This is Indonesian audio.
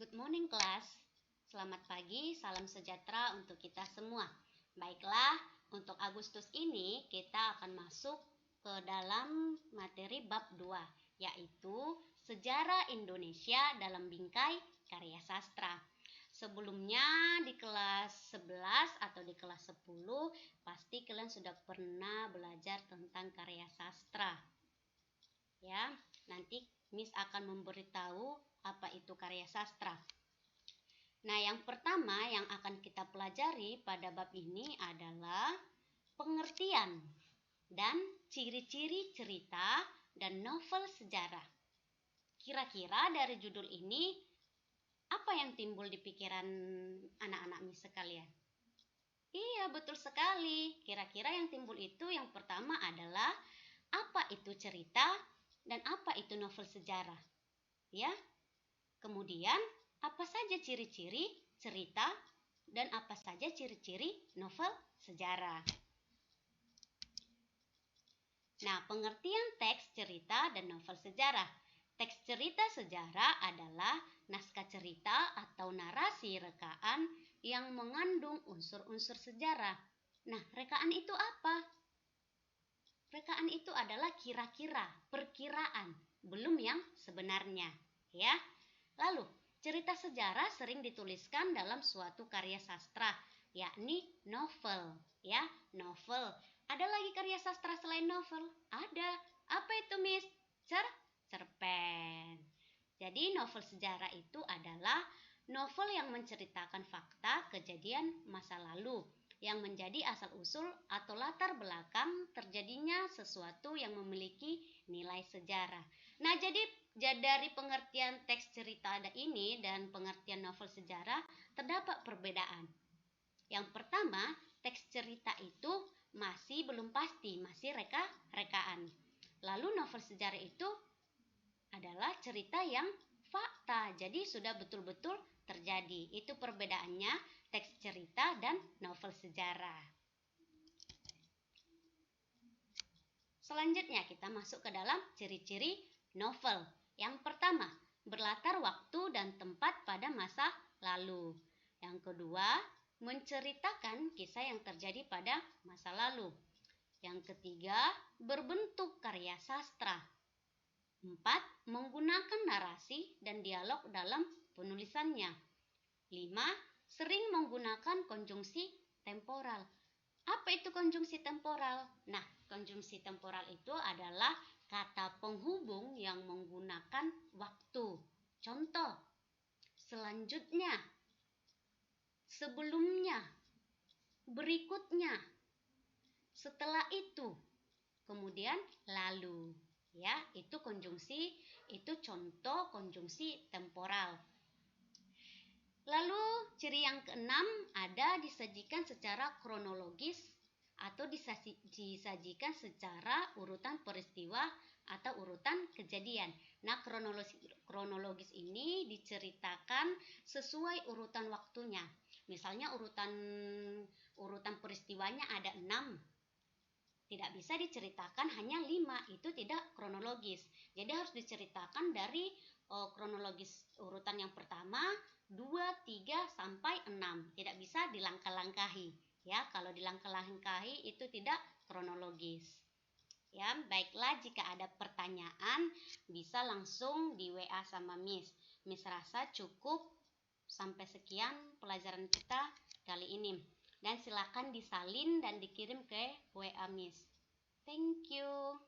Good morning class. Selamat pagi, salam sejahtera untuk kita semua. Baiklah, untuk Agustus ini kita akan masuk ke dalam materi bab 2, yaitu Sejarah Indonesia dalam Bingkai Karya Sastra. Sebelumnya di kelas 11 atau di kelas 10 pasti kalian sudah pernah belajar tentang karya sastra. Ya, nanti Miss akan memberitahu apa itu karya sastra. Nah, yang pertama yang akan kita pelajari pada bab ini adalah pengertian dan ciri-ciri cerita dan novel sejarah. Kira-kira dari judul ini apa yang timbul di pikiran anak-anak Miss sekalian? Iya, betul sekali. Kira-kira yang timbul itu yang pertama adalah apa itu cerita dan apa itu novel sejarah. Ya. Kemudian, apa saja ciri-ciri cerita dan apa saja ciri-ciri novel sejarah. Nah, pengertian teks cerita dan novel sejarah. Teks cerita sejarah adalah naskah cerita atau narasi rekaan yang mengandung unsur-unsur sejarah. Nah, rekaan itu apa? Rekaan itu adalah kira-kira, perkiraan, belum yang sebenarnya, ya. Lalu, cerita sejarah sering dituliskan dalam suatu karya sastra, yakni novel, ya, novel. Ada lagi karya sastra selain novel? Ada. Apa itu, Miss? Cerpen. Jadi, novel sejarah itu adalah novel yang menceritakan fakta kejadian masa lalu yang menjadi asal-usul atau latar belakang terjadinya sesuatu yang memiliki nilai sejarah. Nah, jadi dari pengertian teks cerita ini dan pengertian novel sejarah terdapat perbedaan. Yang pertama, teks cerita itu masih belum pasti, masih reka-rekaan. Lalu novel sejarah itu adalah cerita yang fakta, jadi sudah betul-betul terjadi. Itu perbedaannya teks cerita dan novel sejarah. Selanjutnya kita masuk ke dalam ciri-ciri novel. Yang pertama, berlatar waktu dan tempat pada masa lalu. Yang kedua, menceritakan kisah yang terjadi pada masa lalu. Yang ketiga, berbentuk karya sastra. 4. Menggunakan narasi dan dialog dalam penulisannya. 5. Sering menggunakan konjungsi temporal. Apa itu konjungsi temporal? Nah, konjungsi temporal itu adalah kata penghubung yang menggunakan waktu. Contoh, selanjutnya, sebelumnya, berikutnya, setelah itu, kemudian lalu. Ya, itu konjungsi, itu contoh konjungsi temporal. Lalu ciri yang keenam ada disajikan secara kronologis atau disajikan secara urutan peristiwa atau urutan kejadian. Nah, kronologis ini diceritakan sesuai urutan waktunya. Misalnya urutan peristiwanya ada 6. Tidak bisa diceritakan hanya 5, itu tidak kronologis. Jadi harus diceritakan dari kronologis urutan yang pertama, 2, 3 sampai 6. Tidak bisa dilangkah-langkahi. Ya, kalau dilangkah-langkahi itu tidak kronologis. Ya, baiklah, jika ada pertanyaan bisa langsung di WA sama Miss. Miss rasa cukup sampai sekian pelajaran kita kali ini. Dan silakan disalin dan dikirim ke WA Miss. Thank you.